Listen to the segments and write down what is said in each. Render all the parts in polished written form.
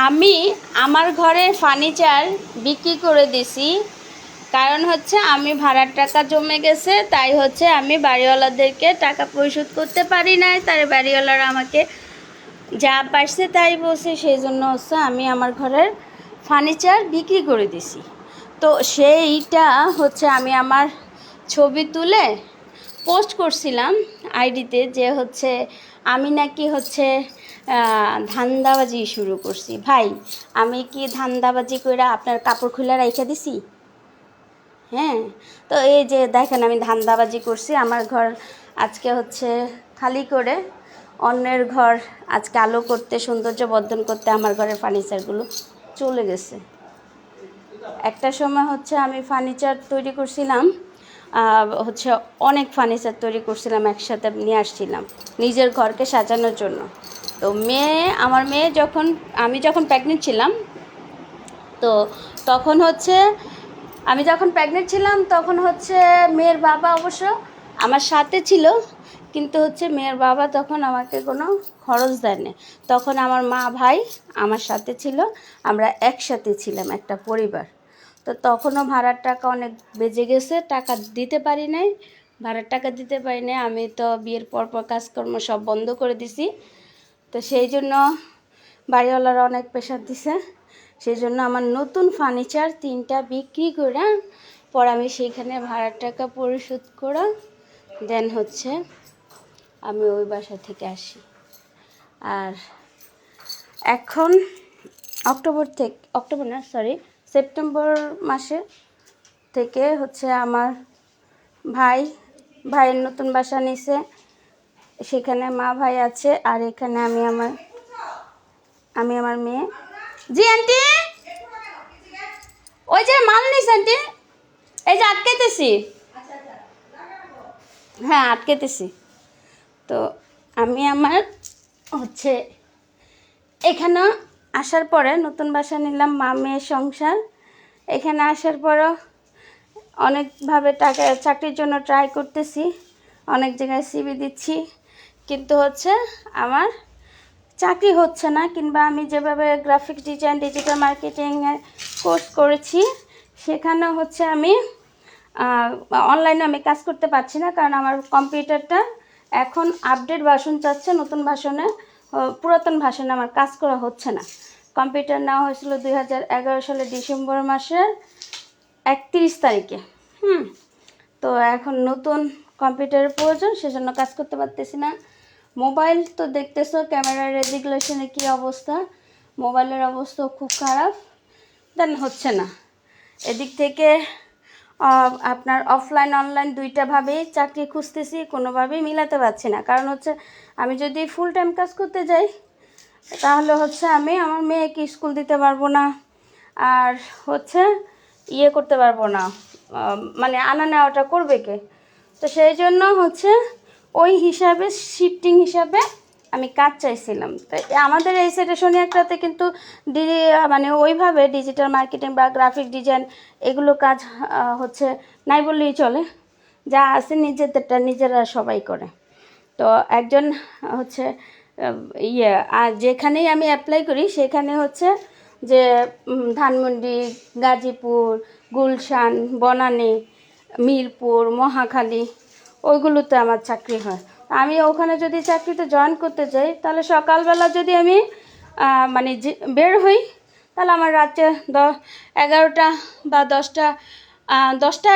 আমি আমার ঘরের ফার্নিচার বিক্রি করে দিছি। কারণ হচ্ছে আমি ভাড়ার টাকা জমে গেছে, তাই হচ্ছে আমি বাড়িওয়ালাদেরকে টাকা পরিশোধ করতে পারি নাই। তাই বাড়িওয়ালারা আমাকে যা পারছে তাই বলছে, সেই জন্য হচ্ছে আমি আমার ঘরের ফার্নিচার বিক্রি করে দিছি। তো সেইটা হচ্ছে আমি আমার ছবি তুলে পোস্ট করছিলাম আইডিতে, যে হচ্ছে আমি নাকি হচ্ছে ধান্দাবাজি শুরু করছি। ভাই, আমি কি ধান্দাবাজি করে আপনার কাপড় খুলে রাইখা দিছি? হ্যাঁ, তো এই যে দেখেন আমি ধান্দাবাজি করছি। আমার ঘর আজকে হচ্ছে খালি করে অন্যের ঘর আজকে আলো করতে, সৌন্দর্য বর্ধন করতে আমার ঘরের ফার্নিচারগুলো চলে গেছে। একটা সময় হচ্ছে আমি ফার্নিচার তৈরি করছিলাম, হচ্ছে অনেক ফার্নিচার তৈরি করছিলাম, একসাথে নিয়ে আসছিলাম নিজের ঘরকে সাজানোর জন্য। তো আমার মেয়ে আমি যখন প্রেগনেন্ট ছিলাম, তো তখন হচ্ছে আমি যখন প্রেগনেন্ট ছিলাম তখন হচ্ছে মেয়ের বাবা অবশ্য আমার সাথে ছিল, কিন্তু হচ্ছে মেয়ের বাবা তখন আমাকে কোনো খরচ দেয়নি। তখন আমার মা ভাই আমার সাথে ছিল, আমরা একসাথে ছিলাম, একটা পরিবার। তো তখনও ভাড়ার টাকা অনেক বেজে গেছে, টাকা দিতে পারি নাই, ভাড়ার টাকা দিতে পারি নাই। আমি তো বিয়ের পর কাজকর্ম সব বন্ধ করে দিছি। তো সেই জন্য বাড়িওয়ালারা অনেক প্রেশার দিছে। সেই জন্য আমার নতুন ফার্নিচার 3টা বিক্রি করে পর আমি সেইখানে ভাড়ার টাকা পরিশোধ করে দেন হচ্ছে আমি ওই বাসা থেকে আসি। আর এখন সেপ্টেম্বর মাসে থেকে হচ্ছে আমার ভাইয়ের নতুন বাসা নিছে, সেখানে মা ভাই আছে, আর এখানে আমি আমার মেয়ে। জি আন্টি, ওই যে মাল নিস আন্টি, এই যে আটকাইতেছি। হ্যাঁ, আটকাইতেছি। তো আমি আমার হচ্ছে এখানে আসার পরে নতুন বাসা নিলাম, মা মেয়ের সংসার। এখানে আসার পরও অনেকভাবে চাকরির জন্য ট্রাই করতেছি, অনেক জায়গায় সিভি দিচ্ছি, কিন্তু হচ্ছে আমার চাকরি হচ্ছে না। কিংবা আমি যেভাবে গ্রাফিক্স ডিজাইন, ডিজিটাল মার্কেটিংয়ের কোর্স করেছি, সেখানে হচ্ছে আমি অনলাইনে আমি কাজ করতে পারছি না, কারণ আমার কম্পিউটারটা এখন আপডেট ভার্সন চাচ্ছে, নতুন ভার্সনে। পুরাতন ভার্সনে আমার কাজ করা হচ্ছে না। কম্পিউটার নেওয়া হয়েছিল 2011 সালের ডিসেম্বর মাসের 31 তারিখে। তো এখন নতুন কম্পিউটারের প্রয়োজন, সেজন্য কাজ করতে পারতেছি না। মোবাইল তো দেখতেছো, ক্যামেরার রেজুলেশনের কী অবস্থা, মোবাইলের অবস্থা খুব খারাপ, দেন হচ্ছে না। এদিক থেকে আপনার অফলাইন অনলাইন দুইটাভাবেই চাকরি খুঁজতেছি, কোনোভাবেই মিলাতে পারছি না। কারণ হচ্ছে আমি যদি ফুল টাইম কাজ করতে যাই, তাহলে হচ্ছে আমি আমার মেয়েকে স্কুল দিতে পারবো না, আর হচ্ছে করতে পারবো না, মানে আনা নেওয়াটা করবে কে? তো সেই জন্য হচ্ছে ওই হিসাবে শিফটিং হিসাবে আমি কাজ চাইছিলাম। তো আমাদের এই সাইডে একটাতে কিন্তু মানে ওইভাবে ডিজিটাল মার্কেটিং বা গ্রাফিক ডিজাইন এগুলো কাজ হচ্ছে নাই বললেই চলে, যা আছে নিজেদেরটা নিজেরা সবাই করে। তো একজন হচ্ছে আর যেখানেই আমি অ্যাপ্লাই করি সেখানে হচ্ছে যে ধানমন্ডি, গাজীপুর, গুলশান, বনানী, মিরপুর, মহাখালী, ওইগুলোতে আমার চাকরি হয়। আমি ওখানে যদি চাকরিতে জয়েন করতে যাই, তাহলে সকালবেলা যদি আমি মানে বের হই, তাহলে আমার রাতে 11টা বা 10টা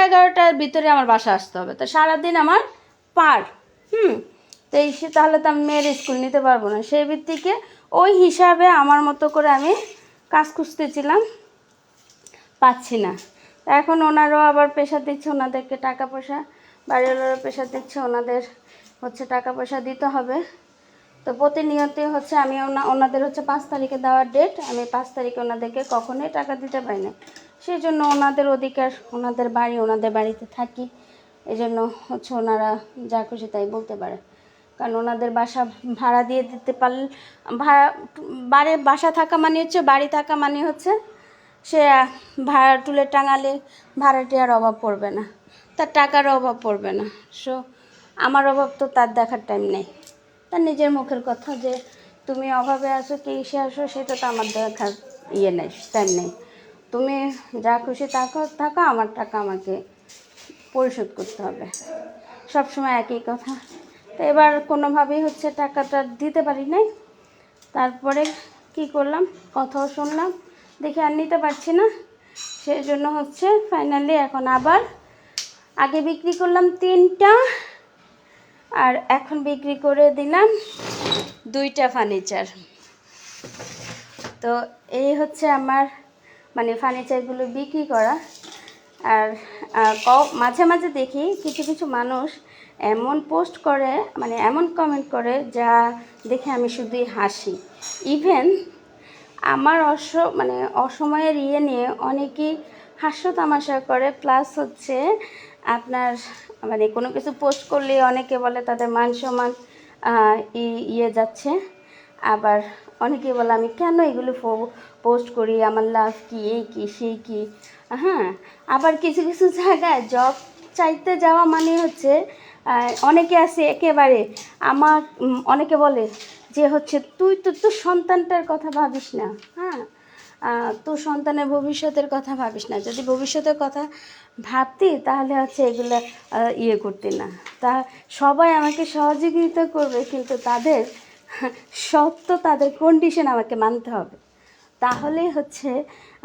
11টার ভিতরে আমার বাসা আসতে হবে। তো সারাদিন আমার পার তো তাহলে তো আমি মেয়ের স্কুল নিতে পারবো না। সেই ভিত্তিকে ওই হিসাবে আমার মতো করে আমি কাজ খুঁজতেছিলাম, পাচ্ছি না। এখন ওনারাও আবার প্রেশার দিচ্ছে, ওনাদেরকে টাকা পয়সা, বাড়িওয়ালারও প্রেশার দিচ্ছে, ওনাদের হচ্ছে টাকা পয়সা দিতে হবে। তো প্রতিনিয়তই হচ্ছে আমি ওনাদের হচ্ছে 5 তারিখে দেওয়ার ডেট, আমি 5 তারিখে ওনাদেরকে কখনোই টাকা দিতে পারি না। সেই জন্য ওনাদের অধিকার, ওনাদের বাড়ি, ওনাদের বাড়িতে থাকি, এই জন্য হচ্ছে ওনারা যা খুশি তাই বলতে পারে। কারণ ওনাদের বাসা ভাড়া দিয়ে দিতে পারলে, বাসা থাকা মানে হচ্ছে, বাড়ি থাকা মানে হচ্ছে সে ভাড়া তুলে টাঙালে ভাড়াটিয়ার অভাব পড়বে না, তার টাকার অভাব পড়বে না। আমার অভাব তো তার দেখার টাইম নেই। তার নিজের মুখের কথা যে তুমি অভাবে আসো কি এসে আসো সেটা তো আমার দেখার ইয়ে নেই, টাইম নেই। তুমি যা খুশি থাকো থাকো, আমার টাকা আমাকে পরিশোধ করতে হবে, সবসময় একই কথা। তো এবার কোনোভাবেই হচ্ছে টাকাটা দিতে পারি নাই। তারপরে কি করলাম, কথাও শুনলাম, দেখে আর নিতে পারছি না, সেই জন্য হচ্ছে ফাইনালি এখন আবার আগে বিক্রি করলাম 3টা, আর এখন বিক্রি করে দিলাম 2টা ফার্নিচার। তো এই হচ্ছে আমার মানে ফার্নিচারগুলো বিক্রি করা। আর মাঝে মাঝে দেখি কিছু কিছু মানুষ এমন পোস্ট করে, মানে এমন কমেন্ট করে যা দেখে আমি শুধুই হাসি। ইভেন আমার মানে অসময়ের ইয়ে নিয়ে অনেকেই হাস্য তামাশা করে, প্লাস হচ্ছে আপনার মানে কোনো কিছু পোস্ট করলে অনেকে বলে তাদের মান সম্মান ইয়ে যাচ্ছে। আবার অনেকে বলে আমি কেন এগুলো পোস্ট করি, আমার লাভ কি, এই কি সেই কি। হ্যাঁ, আবার কিছু কিছু জায়গায় জব চাইতে যাওয়া মানে হচ্ছে অনেকে আছে একেবারে আমার অনেকে বলে যে হচ্ছে তুই তো তোর সন্তানটার কথা ভাবিস না। হ্যাঁ, তোর সন্তানের ভবিষ্যতের কথা ভাবিস না, যদি ভবিষ্যতের কথা ভাবতি তাহলে হচ্ছে এগুলো ইয়ে করতে না। তা সবাই আমাকে সহযোগিতা করবে, কিন্তু তাদের সত্য তাদের কন্ডিশন আমাকে মানতে হবে, তাহলেই হচ্ছে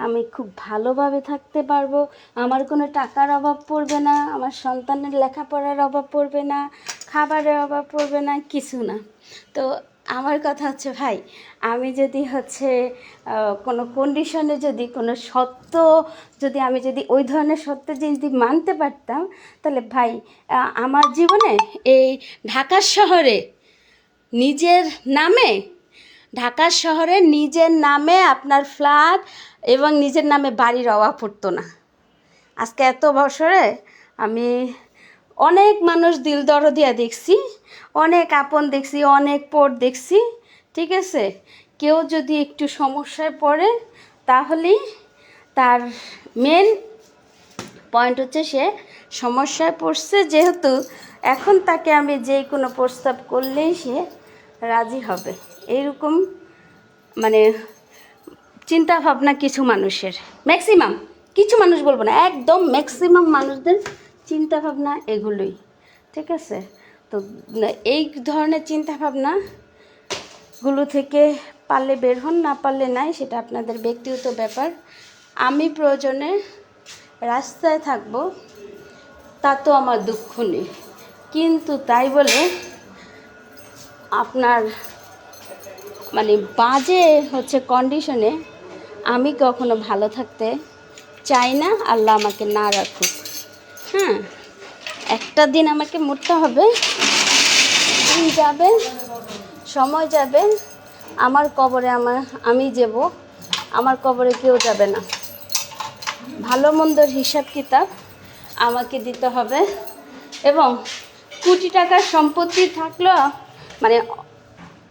আমি খুব ভালোভাবে থাকতে পারবো। আমার কোনো টাকার অভাব পড়বে না, আমার সন্তানের লেখাপড়ার অভাব পড়বে না, খাবারের অভাব পড়বে না, কিছু না। তো আমার কথা হচ্ছে ভাই, আমি যদি হচ্ছে কোনো কন্ডিশনে যদি কোনো সত্য যদি আমি যদি ওই ধরনের সত্য যদি মানতে পারতাম, তাহলে ভাই আমার জীবনে এই ঢাকা শহরে নিজের নামে ঢাকা শহরে নিজের নামে আপনার ফ্ল্যাট এবং নিজের নামে বাড়ির অভাব পড়তো না। আজকে এত বছরে আমি অনেক মানুষ দিল দরদিয়া দেখছি, অনেক আপন দেখছি, অনেক পর দেখছি, ঠিক আছে। কেউ যদি একটু সমস্যায় পড়ে তাহলেই তার মেন পয়েন্ট হচ্ছে সে সমস্যায় পড়ছে, যেহেতু এখন তাকে আমি যে কোনো প্রস্তাব করলেই সে রাজি হবে, এইরকম মানে চিন্তা ভাবনা কিছু মানুষের, ম্যাক্সিমাম, কিছু মানুষ বলবো না, একদম ম্যাক্সিমাম মানুষদের চিন্তা ভাবনা এগুলোই, ঠিক আছে। তো এই ধরনের চিন্তা ভাবনাগুলো থেকে পারলে বের হন, না পারলে নাই, সেটা আপনাদের ব্যক্তিগত ব্যাপার। আমি প্রয়োজনে রাস্তায় থাকবো, তা তো আমার দুঃখ নেই, কিন্তু তাই বলে আপনার মানে বাজে হচ্ছে কন্ডিশনে আমি কখনো ভালো থাকতে চাই না, আল্লাহ আমাকে না রাখুক। হ্যাঁ, একটা দিন আমাকে মরতে হবে, দিন যাবে, সময় যাবে, আমার কবরে আমি যাব, আমার কবরে কেউ যাবে না। ভালো মন্দর হিসাব কিতাব আমাকে দিতে হবে, এবং কোটি টাকার সম্পত্তি থাকলেও মানে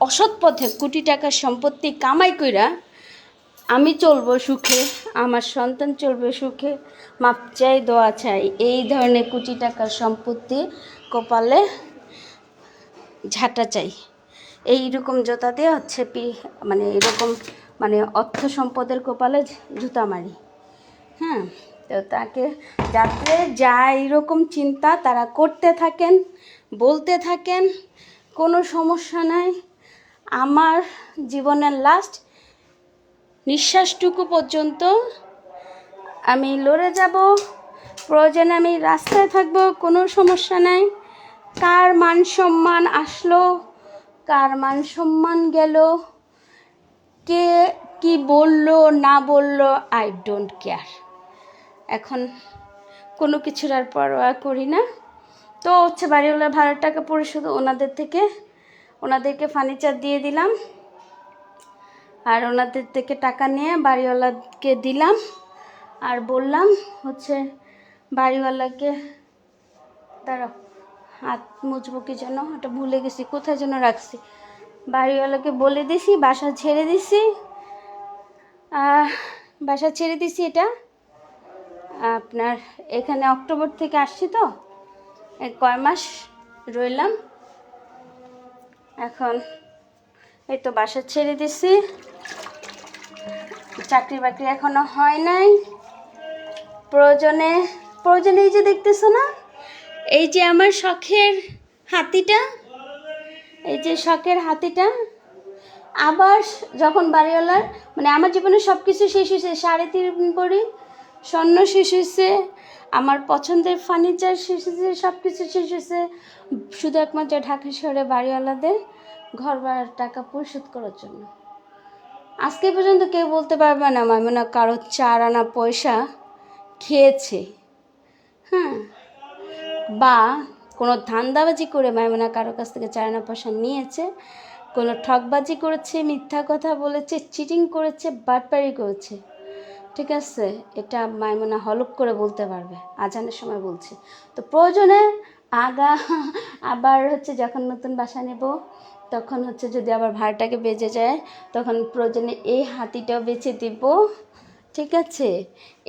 অসৎ পথে কোটি টাকার সম্পত্তি কামাই কইরা আমি চলবো সুখে, আমার সন্তান চলবে সুখে, মাপ চাই দোয়া চাই, এই ধরনের কোটি টাকার সম্পত্তি কপালে ঝাঁটা চাই, এইরকম জুতা দিয়ে হচ্ছে মানে এরকম মানে অর্থ সম্পদের কপালে জুতা মারি। হ্যাঁ, তো তাকে যাতে যা এইরকম চিন্তা তারা করতে থাকেন, বলতে থাকেন, কোনো সমস্যা নাই। আমার জীবনের লাস্ট নিঃশ্বাসটুকু পর্যন্ত আমি লড়ে যাব, প্রয়োজনে আমি রাস্তায় থাকবো, কোনো সমস্যা নাই। কার মান সম্মান আসলো, কার মান সম্মান গেল, কে কি বললো না বললো, আই ডোন্ট কেয়ার। এখন কোনো কিছুর আর পরোয়া করি না। তো হচ্ছে বাড়িওয়ালার ভাড়ার টাকা পরিশোধ ওনাদেরকে ফার্নিচার দিয়ে দিলাম, আর ওনাদের থেকে টাকা নিয়ে বাড়িওয়ালাকে দিলাম, আর বললাম হচ্ছে বাড়িওয়ালাকে, দাঁড়াও হাত মুছবো কি যেন, ওটা ভুলে গেছি, কোথায় যেন রাখছি। বাড়িওয়ালাকে বলে দিছি বাসা ছেড়ে দিছি, এটা আপনার এখানে অক্টোবর থেকে আসছি, তো কয় মাস রইলাম, এখন এই তো বাসা ছেড়ে দিছি, চাকরি বাকরি এখনো হয় নাই। প্রয়োজনে প্রয়োজনে এই যে দেখতেছো না, এই যে আমার শখের হাতিটা, এই যে শখের হাতিটা আবার যখন বাড়িওয়ালার মানে আমার জীবনে সব কিছু শেষ হয়েছে, 3.5 ভরি স্বর্ণ শেষ হয়েছে, আমার পছন্দের ফার্নিচার শেষ হয়েছে, সব কিছু শেষ হয়েছে, শুধু একমাত্র ঢাকা শহরে বাড়িওয়ালাদের ঘর ভাড়ার টাকা পরিশোধ করার জন্য। আজকে পর্যন্ত কেউ বলতে পারবে না মাইমুনা কারো 4 আনা পয়সা খেয়েছে, হ্যাঁ, বা কোনো ধান্দাবাজি করে মাইমুনা কারো কাছ থেকে 4 আনা পয়সা নিয়েছে, কোনো ঠকবাজি করেছে, মিথ্যা কথা বলেছে, চিটিং করেছে, বাটপারি করেছে। ঠিক আছে, এটা মাইমুনা হলপ করে বলতে পারবে, আজানের সময় বলছি। তো প্রয়োজনে আবার হচ্ছে যখন নতুন বাসা নেব তখন হচ্ছে যদি আবার ভাড়াটাকে বেঁচে যায় তখন প্রয়োজনে এই হাতিটাও বেচে দিব। ঠিক আছে,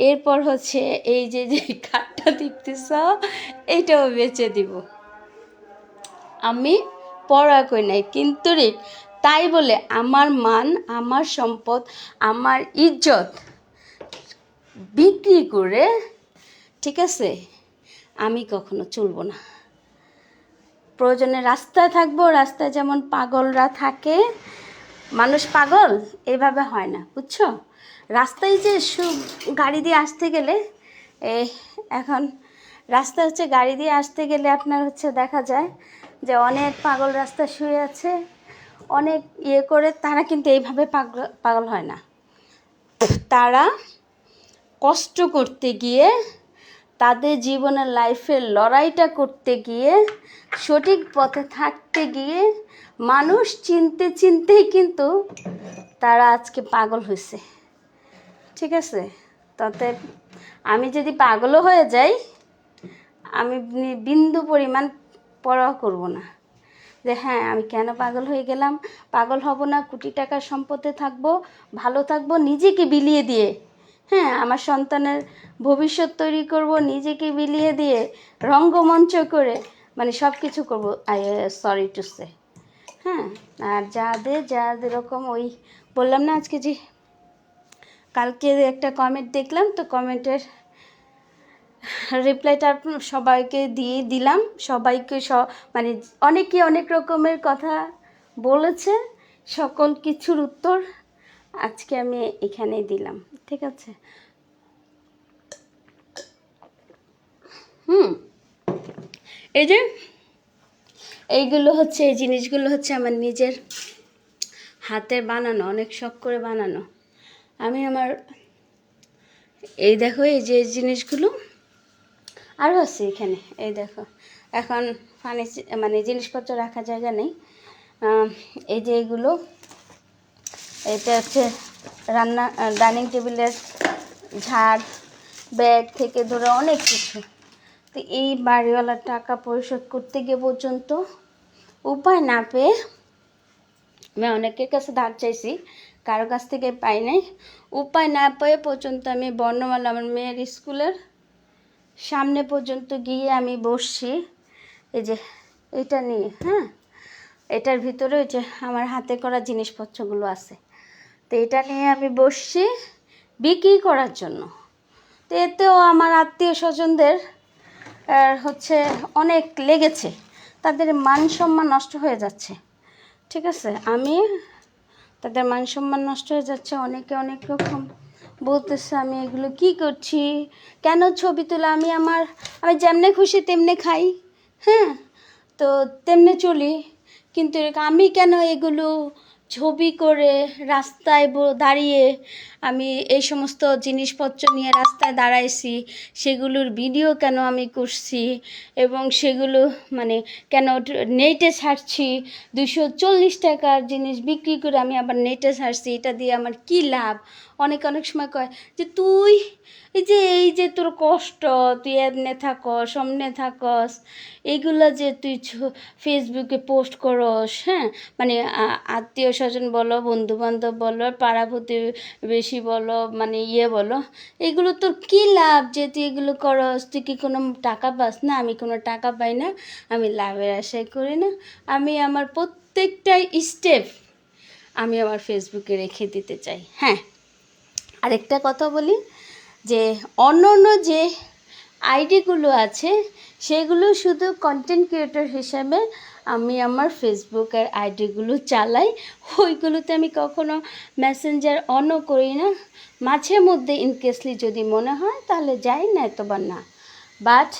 এরপর হচ্ছে এই যে যে কাঠটা দেখতেছ এইটাও বেচে দিব। আমি পড়া কই নাই, কিন্তু রে তাই বলে আমার মান, আমার সম্পদ, আমার ইজ্জত বিক্রি করে, ঠিক আছে, আমি কখনো চলবো না। প্রয়োজনে রাস্তায় থাকবো, রাস্তায় যেমন পাগলরা থাকে, মানুষ পাগল এইভাবে হয় না, বুঝছো? রাস্তায় যে গাড়ি দিয়ে আসতে গেলে এখন রাস্তা হচ্ছে গাড়ি দিয়ে আসতে গেলে আপনার হচ্ছে দেখা যায় যে অনেক পাগল রাস্তায় শুয়ে আছে, অনেক ইয়ে করে, তারা কিন্তু এইভাবে পাগল হয় না। তারা কষ্ট করতে গিয়ে, তাদের জীবনের লাইফের লড়াইটা করতে গিয়ে, সঠিক পথে থাকতে গিয়ে, মানুষ চিনতেই কিন্তু তারা আজকে পাগল হয়েছে। ঠিক আছে, তাতে আমি যদি পাগলও হয়ে যাই, আমি বিন্দু পরিমাণ পরোয়া করব না যে হ্যাঁ আমি কেন পাগল হয়ে গেলাম। পাগল হব না, কোটি টাকার সম্পদে থাকবো, ভালো থাকবো, নিজেকে বিলিয়ে দিয়ে, হ্যাঁ, আমার সন্তানের ভবিষ্যৎ তৈরি করব, নিজেকে বিলিয়ে দিয়ে রঙ্গমঞ্চ করে মানে সব কিছু করবো। সরি টু সে, হ্যাঁ। আর যাদের এরকম ওই বললাম না আজকে যে কালকে একটা কমেন্ট দেখলাম, তো কমেন্টের রিপ্লাইটা সবাইকে দিয়ে দিলাম। সবাইকে মানে অনেকে অনেক রকমের কথা বলেছে, সকল কিছুর উত্তর আজকে আমি এখানেই দিলাম। ঠিক আছে, এই যে এইগুলো হচ্ছে, এই জিনিসগুলো হচ্ছে আমার নিজের হাতের বানানো, অনেক শখ করে বানানো। আমি আমার এই দেখো এই যে জিনিসগুলো আরও আছে এখানে, এই দেখো এখন মানে জিনিসপত্র রাখার জায়গা নেই। এই যে এগুলো, এটা হচ্ছে রান্না ডাইনিং টেবিলের ঝাড়, ব্যাগ থেকে ধরে অনেক কিছু। তো এই বাড়িওয়ালার টাকা পরিশোধ করতে গিয়ে পর্যন্ত উপায় না পেয়ে আমি অনেকের কাছে ধার চাইছি, কারো কাছ থেকে পাই নাই। উপায় না পেয়ে পর্যন্ত আমি বর্ণমালা আমার মেয়ের স্কুলের সামনে পর্যন্ত গিয়ে আমি বসছি এই যে এটা নিয়ে, হ্যাঁ, এটার ভিতরে ওই যে আমার হাতে করা জিনিসপত্রগুলো আছে, তো এটা নিয়ে আমি বসছি বিক্রি করার জন্য। তো এতেও আমার আত্মীয় স্বজনদের হচ্ছে অনেক লেগেছে, তাদের মান সম্মান নষ্ট হয়ে যাচ্ছে। ঠিক আছে, আমি তাদের মান সম্মান নষ্ট হয়ে যাচ্ছে, অনেকে অনেক রকম বলতেছে আমি এগুলো কি করছি, কেন ছবি তোলা, আমি যেমনে খুশি তেমনে খাই, হ্যাঁ, তো তেমনে চলি, কিন্তু আমি কেন এগুলো ছবি করে রাস্তায় দাঁড়িয়ে আমি এই সমস্ত জিনিসপত্র নিয়ে রাস্তায় দাঁড়াইছি, সেগুলোর ভিডিও কেন আমি করছি, এবং সেগুলো মানে কেন নেটে ছাড়ছি, 240 টাকার জিনিস বিক্রি করে আমি আবার নেটে ছাড়ছি, এটা দিয়ে আমার কী লাভ। অনেক সময় কয় যে তুই এই যে তোর কষ্ট, তুই এমনে থাকস অমনে থাকস, এইগুলো যে তুই ফেসবুকে পোস্ট করস, হ্যাঁ, মানে আত্মীয় স্বজন বলো, বন্ধুবান্ধব বলো, পাড়া প্রতিবেশী বলো, মানে বলো, এগুলো তোর কী লাভ যে তুই এগুলো করস, তুই কি কোনো টাকা পাস না? আমি কোনো টাকা পাই না, আমি লাভের আশাই করি না, আমি আমার প্রত্যেকটাই স্টেপ আমি আমার ফেসবুকে রেখে দিতে চাই। হ্যাঁ, আরেকটা কথা বলি যে অন্য যে আইডিগুলো আছে সেগুলো শুধু কন্টেন্ট ক্রিয়েটর হিসাবে আমি আমার ফেসবুকের আইডিগুলো চালাই। ওইগুলোতে আমি কখনো মেসেঞ্জার অনও করি না। মাঝে মধ্যে ইনকেসলি যদি মনে হয় তাহলে যাই, না এতবার না। বাট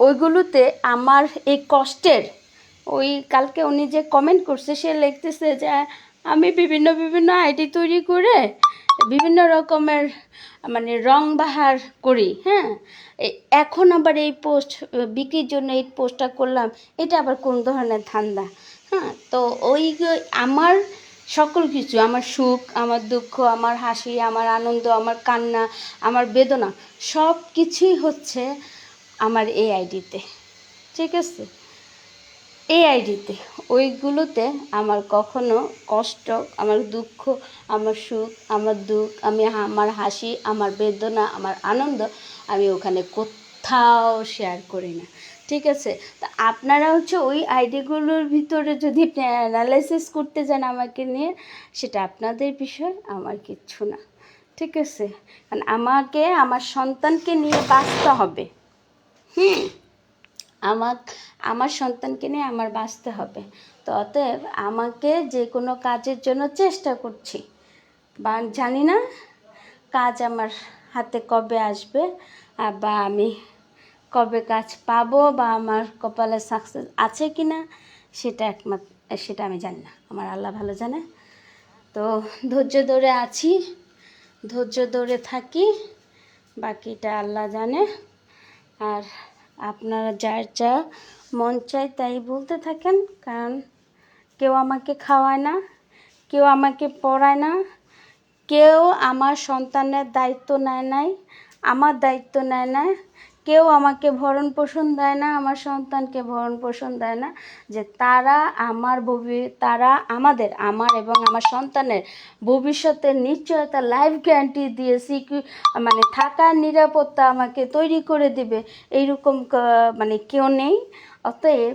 ওইগুলোতে আমার এই কষ্টের, ওই কালকে উনি যে কমেন্ট করছে সে লিখতেছে যে আমি বিভিন্ন আইডি তৈরি করে বিভিন্ন রকমের মানে রং বাহার করি। হ্যাঁ, এখন আবার এই পোস্ট বিক্রির জন্য এই পোস্টটা করলাম, এটা আবার কোন ধরনের ধান্দা? হ্যাঁ, তো ওই আমার সকল কিছু, আমার সুখ, আমার দুঃখ, আমার হাসি, আমার আনন্দ, আমার কান্না, আমার বেদনা সব কিছুই হচ্ছে আমার এই আইডিতে। ঠিক আছে, এই আইডিতে ওইগুলোতে আমার কখনো কষ্ট, আমার দুঃখ, আমার সুখ, আমার দুঃখ, আমার হাসি, আমার বেদনা, আমার আনন্দ আমি ওখানে কোথাও শেয়ার করি না। ঠিক আছে, তা আপনারা হচ্ছে ওই আইডিগুলোর ভিতরে যদি অ্যানালাইসিস করতে যান আমাকে নিয়ে, সেটা আপনাদের বিষয়, আমার কিচ্ছু না। ঠিক আছে, কারণ আমাকে আমার সন্তানকে নিয়ে বাঁচতে হবে। আমার সন্তানকে নিয়ে আমার বাঁচতে হবে। তো অতএব আমাকে যে কোনো কাজের জন্য চেষ্টা করছি, বা জানি না কাজ আমার হাতে কবে আসবে, বা আমি কবে কাজ পাবো, বা আমার কপালে সাকসেস আছে কি না সেটা আমি জানি না, আমার আল্লাহ ভালো জানে। তো ধৈর্য ধরে আছি, ধৈর্য ধরে থাকি, বাকিটা আল্লাহ জানে। আর আপনারা যার যা মন চায় তাই বলতে থাকেন, কারণ কেউ আমাকে খাওয়ায় না, কেউ আমাকে পড়ায় না, কেউ আমার সন্তানের দায়িত্ব নেয় নাই, আমার দায়িত্ব নেয় না, কেউ আমাকে ভরণ পোষণ দেয় না, আমার সন্তানকে ভরণ পোষণ দেয় না, যে তারা আমার এবং আমার সন্তানের ভবিষ্যতের নিশ্চয়তা, লাইফ গ্যারান্টি দিয়ে মানে থাকার নিরাপত্তা আমাকে তৈরি করে দিবে, এইরকম মানে কেউ নেই। অতএব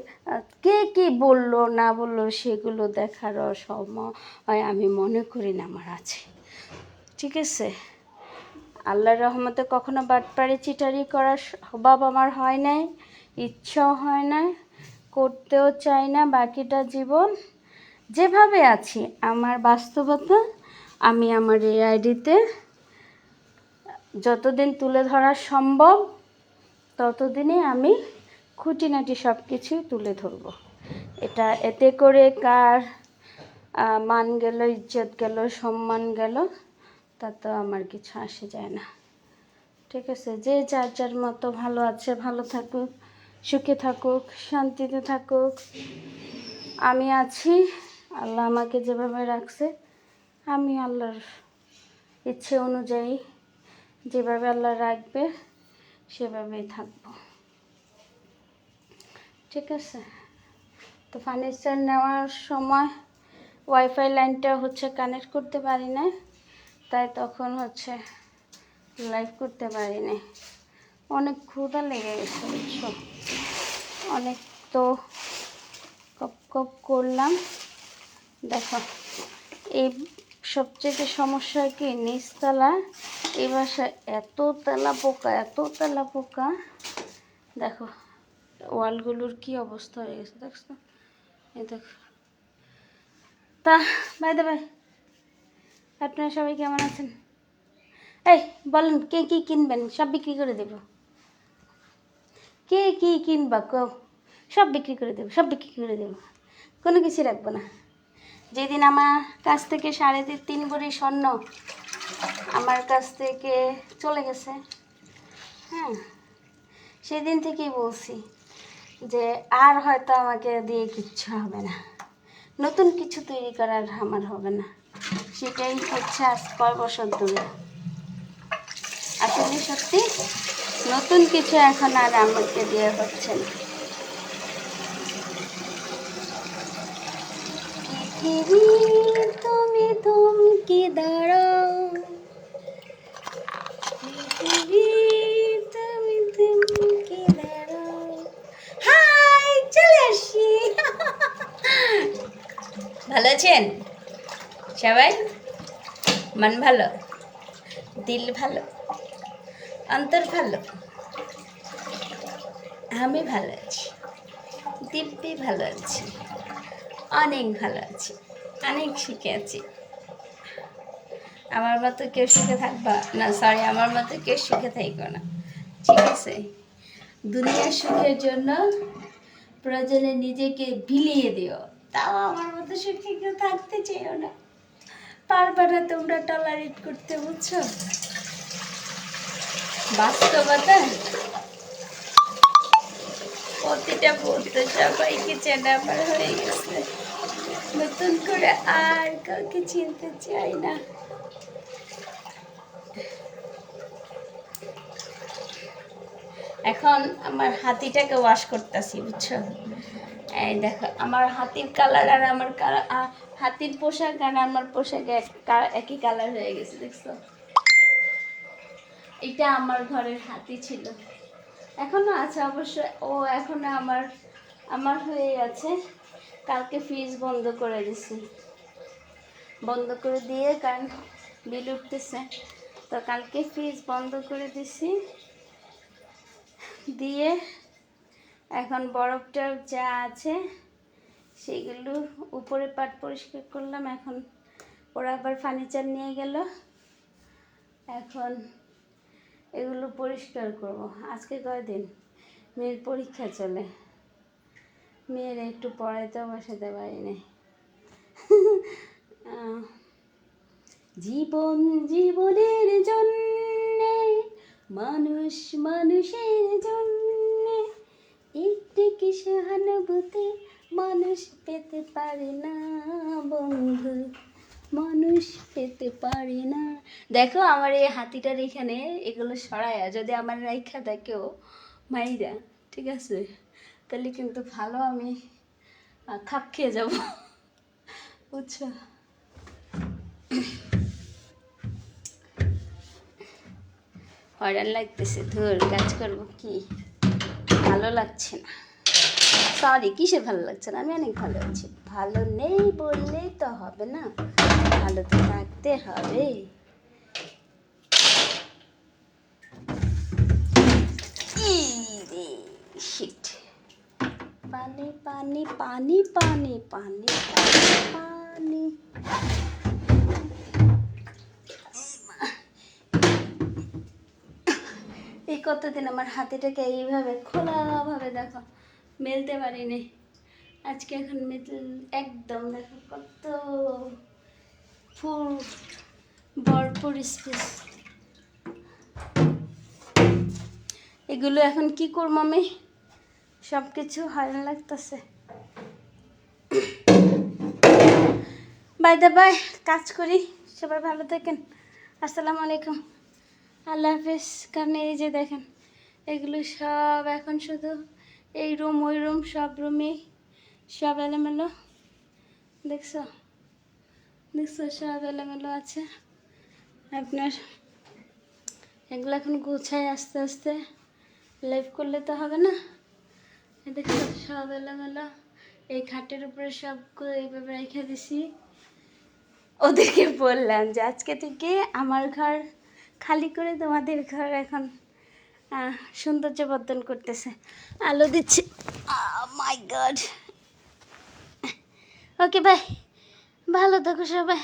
কে কী বললো না বললো সেগুলো দেখারও সময় আমি মনে করি না আমার আছে। ঠিক আছে, আল্লাহর রহমতে কখনো বাটপাড়ি চিটারি করার স্বভাব আমার হয় নাই, ইচ্ছাও হয় না, করতেও চাই না। বাকিটা জীবন যেভাবে আছি, আমার বাস্তবতা আমি আমার এই আইডিতে যতদিন তুলে ধরা সম্ভব ততদিনই আমি খুঁটিনাটি সব কিছুই তুলে ধরব। এতে করে কার মান গেল, ইজ্জত গেল, সম্মান গেল, তা তো আমার কিছু আসে যায় না। ঠিক আছে, যে যার যার মতো ভালো আছে ভালো থাকুক, সুখে থাকুক, শান্তিতে থাকুক। আমি আছি, আল্লাহ আমাকে যেভাবে রাখছে আমি আল্লাহর ইচ্ছে অনুযায়ী যেভাবে আল্লাহ রাখবে সেভাবেই থাকব। ঠিক আছে, তো ফার্নিচার নেওয়ার সময় ওয়াইফাই লাইনটা কানেক্ট করতে পারি না, তাই তখন লাইভ করতে পারি না। অনেক ক্ষুধা লেগে গেছে বুঝছো, অনেক তো কপ কপ করলাম। দেখো, এই সবচেয়ে সমস্যা কি, নিচতলা এই বাসায় এত তেলা পোকা, দেখো ওয়ালগুলোর কি অবস্থা হয়ে গেছে, দেখছো? এই দেখো। তা ভাই আপনারা সবাই কেমন আছেন? এই বলেন, কে কী কিনবেন? সব বিক্রি করে দেব। কে কী কিনবা কো? সব বিক্রি করে দেব, কোনো কিছু রাখবো না। যেদিন আমার কাছ থেকে 3.5 ভরি স্বর্ণ আমার কাছ থেকে চলে গেছে, হ্যাঁ, সেদিন থেকেই বলছি যে আর হয়তো আমাকে দিয়ে কিচ্ছু হবে না, নতুন কিছু তৈরি করার আমার হবে না। সেটাই আজ কয় বছর ধরে। আসলে সত্যি নতুন কিছু এখন আর আমাকে দিয়ে হচ্ছে না। তুমি থমকে দাঁড়াও, তুমি থমকে দাঁড়াও। হাই, চলে আসি। ভালো আছেন? সবাই মন ভালো, দিল ভালো, অন্তর ভালো, আমি ভালো আছি, দিব্যি ভালো আছি, অনেক ভালো আছি, অনেক সুখে আছি। আমার মতো কেউ সুখে থাকবা না, সরি, আমার মতো কেউ সুখে থাকবে না, ঠিক আছে? দুনিয়ার সুখের জন্য প্রয়োজনে নিজেকে বিলিয়ে দিও, তাও আমার মতো সুখে কেউ থাকতে চেয়েও না। পারবে না তোমরা টলারেট করতে, বুঝছো? বাস্তবতা প্রতিটা মুহূর্ত সবাইকে চেনা আমার হয়ে গেছে, নতুন করে আর কাউকে চিনতে চাই না। এখন আমার হাতিটাকে ওয়াশ করতেছি, বুঝছো? এই দেখো আমার হাতির কালার আর আমার হাতির পোশাক আর আমার পোশাক একই কালার হয়ে গেছে, দেখছো? এটা আমার ঘরের হাতি ছিল, এখনো আছে অবশ্য, ও এখনো আমার হয়ে আছে। কালকে ফ্রিজ বন্ধ করে দিছি, বন্ধ করে দিয়ে কারণ বিল উঠতেছে, তো কালকে ফ্রিজ বন্ধ করে দিছি, দিয়ে এখন বরফটা যা আছে সেগুলো উপরে পাট পরিষ্কার করলাম। এখন ওরা আবার ফার্নিচার নিয়ে গেল, এখন এগুলো পরিষ্কার করব। আজকে কয়দিন মেয়ের পরীক্ষা চলে, মেয়ের একটু পড়াইতেও বসাতে পারিনি। জীবন জীবনের জন্যে, মানুষ মানুষের জন্যে, একটু কি সহানুভূতি মানুষ পেতে পারে না বন্ধু, মানুষ পেতে পারে না। দেখো আমার এই হাতিটার এখানে এগুলো সরাইয়া যদি আমার রাইখা দেখেও মাইরা, ঠিক আছে, তাহলে কিন্তু ভালো আমি খাপ খেয়ে যাব, বুঝছো? হয়রান লাগতেছে, ধর কাজ করবো কি, ভালো লাগছে না। সরি, কিসে ভালো লাগছে না? আমি অনেক ভালো আছি। ভালো নেই বললেই তো হবে না, ভালো তো থাকতে হবে। শিট, পানি পানি পানি পানি পানি পানি। এই কতদিন আমার হাতিটাকে এইভাবে খোলাভাবে দেখো মেলতে পারিনি, আজকে এখন একদম দেখো কত ফুল ভরপুর স্পেস। এগুলো এখন কি করবো আমি, সব কিছু হয়রান লাগতেছে। বাই দা বাই, কাজ করি, সবাই ভালো থাকেন, আসসালামু আলাইকুম, আল্লাহ হাফেজ। কারণ এই যে দেখেন এগুলো সব এখন শুধু এই রুম ওই রুম সব রুমে সব এলোমেলো, দেখছো দেখছো সব এলোমেলো আছে। আপনার এগুলো এখন গুছাই আস্তে আস্তে, লাইভ করলে তো হবে না। দেখছো সব এলোমেলো, এই খাটের উপরে সবগুলো এইভাবে রেখে দিছি। ওদেরকে বললাম যে আজকে থেকে আমার ঘর খালি করে তোমাদের ঘর এখন সৌন্দর্য বর্ধন করতেছে, আলো দিচ্ছে। মাই গড, ওকে বাই, ভালো থাকো সবাই।